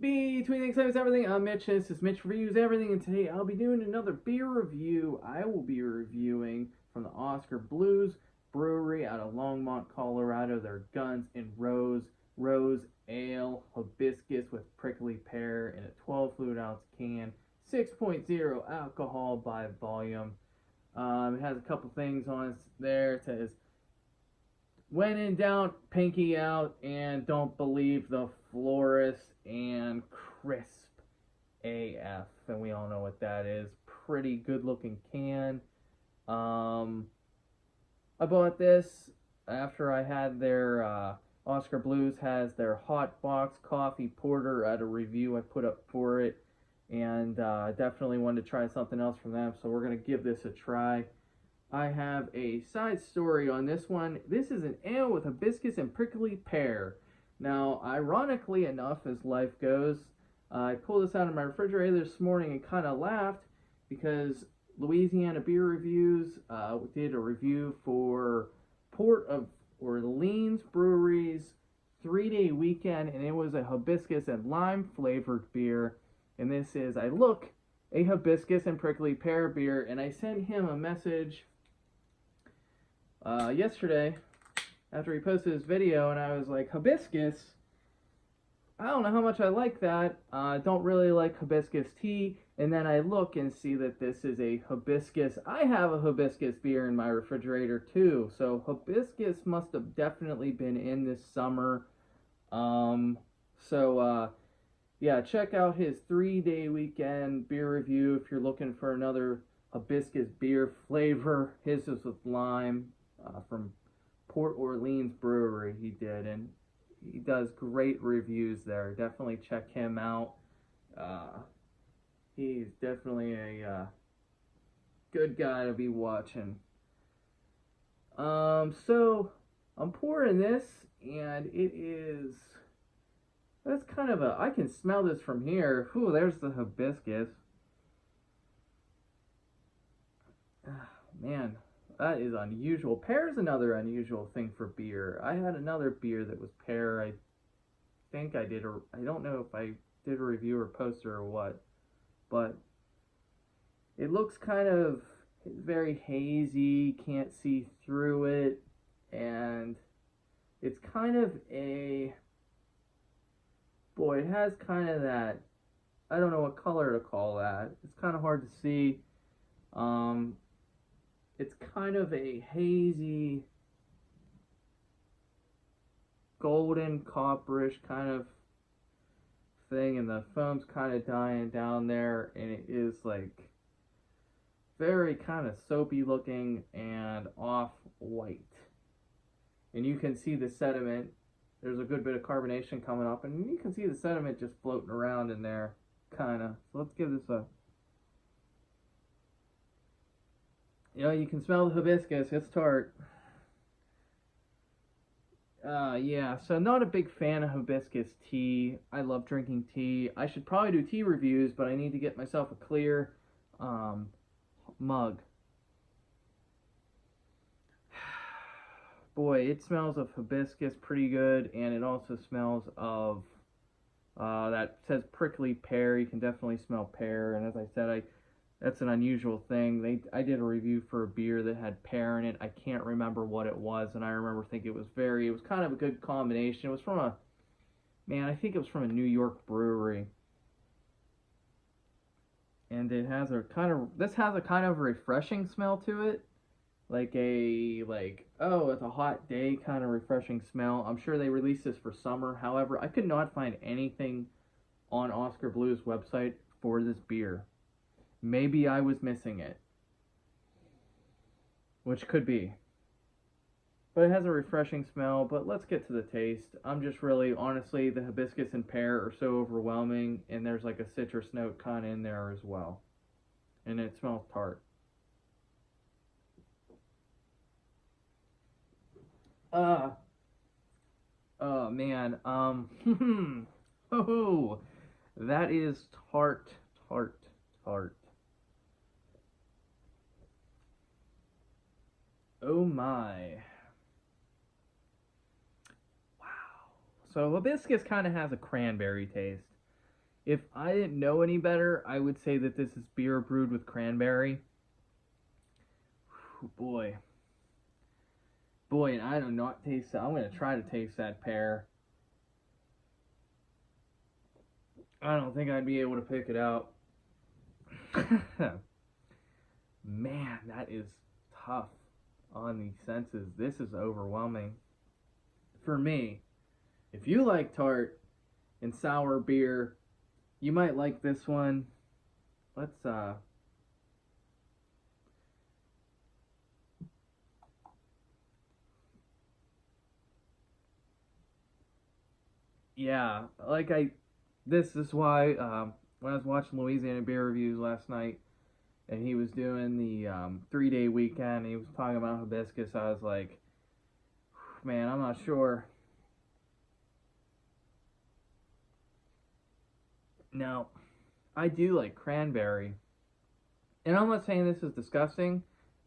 Between Excitements Everything, I'm Mitch, and this is Mitch Reviews Everything, and today I'll be doing another beer review. I will be reviewing from the Oskar Blues Brewery out of Longmont, Colorado, their Guns and Rose Ale Hibiscus with prickly pear in a 12 fluid ounce can, 6.0 alcohol by volume. It has a couple things on there. It says, when in doubt, pinky out, and don't believe the florist, and crisp AF. And we all know what that is. Pretty good looking can. I bought this after I had their Oskar Blues has their hot box coffee porter at a review I put up for it, and definitely wanted to try something else from them, so we're going to give this a try. I have a side story on this one. This is an ale with hibiscus and prickly pear. Now, ironically enough, as life goes, I pulled this out of my refrigerator this morning and kind of laughed because Louisiana Beer Reviews did a review for Port of Orleans Brewery's 3-day weekend, and it was a hibiscus and lime flavored beer. And this is, a hibiscus and prickly pear beer. And I sent him a message yesterday after he posted his video, and I was like, hibiscus? I don't know how much I like that. I don't really like hibiscus tea. And then I look and see that this is a hibiscus. I have a hibiscus beer in my refrigerator too. So hibiscus must have definitely been in this summer. Yeah, check out his 3-day weekend beer review if you're looking for another hibiscus beer flavor. His is with lime from Port Orleans Brewery he did, and he does great reviews there. Definitely check him out. He's definitely a good guy to be watching. So I'm pouring this, and it is, that's kind of I can smell this from here. Whew, there's the hibiscus. Man, that is unusual. Pear is another unusual thing for beer. I had another beer that was pear. I think I don't know if I did a review or poster or what, but it looks kind of very hazy, can't see through it, and it's kind of it has kind of that, I don't know what color to call that. It's kind of hard to see. It's kind of a hazy, golden, copperish kind of thing, and the foam's kind of dying down there, and it is like very kind of soapy looking and off-white. And you can see the sediment. There's a good bit of carbonation coming up, and you can see the sediment just floating around in there, kind of. So let's give this a... you can smell the hibiscus. It's tart. Yeah, so not a big fan of hibiscus tea. I love drinking tea. I should probably do tea reviews, but I need to get myself a clear mug. Boy, it smells of hibiscus pretty good, and it also smells of, that says prickly pear. You can definitely smell pear, and as I said, that's an unusual thing. I did a review for a beer that had pear in it. I can't remember what it was, and I remember thinking it was kind of a good combination. It was from I think it was from a New York brewery. And this has a kind of refreshing smell to it. It's a hot day kind of refreshing smell. I'm sure they released this for summer. However, I could not find anything on Oskar Blues website for this beer. Maybe I was missing it, which could be. But it has a refreshing smell, but let's get to the taste. I'm just really, honestly, the hibiscus and pear are so overwhelming, and there's like a citrus note kind of in there as well. And it smells tart. Oh man, oh, that is tart, tart, tart. Oh my. Wow. So hibiscus kind of has a cranberry taste. If I didn't know any better, I would say that this is beer brewed with cranberry. Whew, boy, and I do not taste that. I'm gonna try to taste that pear. I don't think I'd be able to pick it out. Man, that is tough on the senses. This is overwhelming for me. If you like tart and sour beer, you might like this one. Let's yeah, like I this is why when I was watching Louisiana beer reviews last night and he was doing the 3-day weekend, he was talking about hibiscus. I was like, man, I'm not sure. Now, I do like cranberry, and I'm not saying this is disgusting,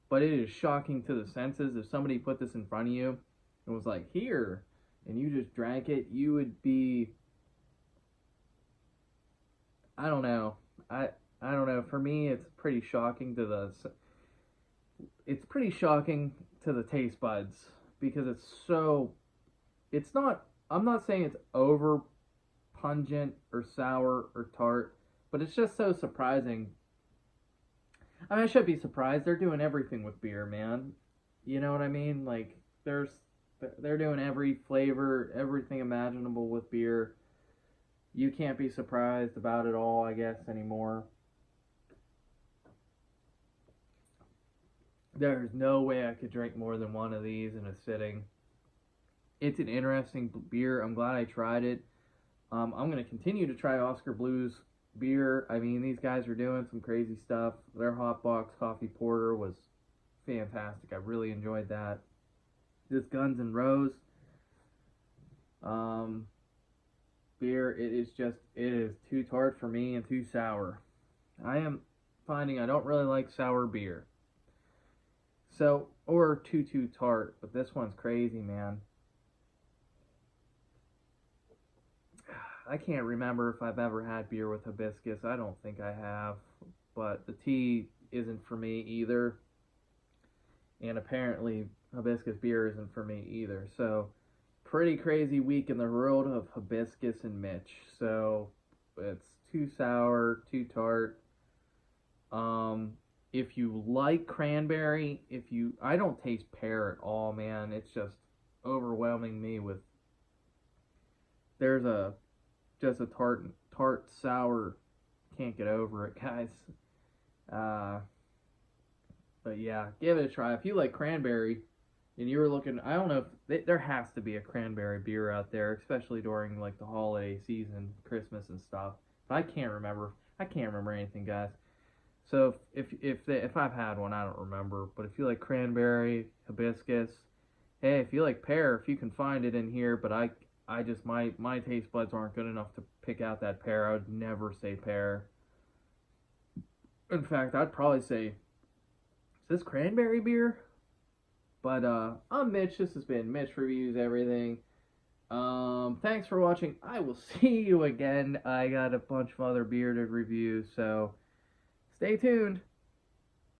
but it is shocking to the senses. If somebody put this in front of you and was like, here, and you just drank it, you would be, I don't know. I don't know. For me, it's pretty shocking to the taste buds because it's not, I'm not saying it's over pungent or sour or tart, but it's just so surprising. I mean, I should be surprised. They're doing everything with beer, man. You know what I mean? Like there's they're doing every flavor, everything imaginable with beer. You can't be surprised about it all, I guess, anymore. There's no way I could drink more than one of these in a sitting. It's an interesting beer. I'm glad I tried it. I'm going to continue to try Oskar Blues beer. I mean, these guys are doing some crazy stuff. Their hot box coffee porter was fantastic. I really enjoyed that. This Guns N' Rose um, beer, it is too tart for me and too sour. I am finding I don't really like sour beer. So, or too tart, but this one's crazy, man. I can't remember if I've ever had beer with hibiscus. I don't think I have, but the tea isn't for me either, and apparently hibiscus beer isn't for me either. So, pretty crazy week in the world of hibiscus and Mitch. So, it's too sour, too tart. Um, if you like cranberry, I don't taste pear at all, man. It's just overwhelming me with there's a just a tart sour. Can't get over it, guys. Uh, but yeah, give it a try. If you like cranberry and you were looking, I don't know if there has to be a cranberry beer out there, especially during like the holiday season, Christmas and stuff. But I can't remember. I can't remember anything, guys. So if I've had one, I don't remember. But if you like cranberry, hibiscus, hey, if you like pear, if you can find it in here, but I just my taste buds aren't good enough to pick out that pear. I would never say pear. In fact, I'd probably say, is this cranberry beer? But I'm Mitch. This has been Mitch Reviews Everything. Thanks for watching. I will see you again. I got a bunch of other beer to review, so stay tuned.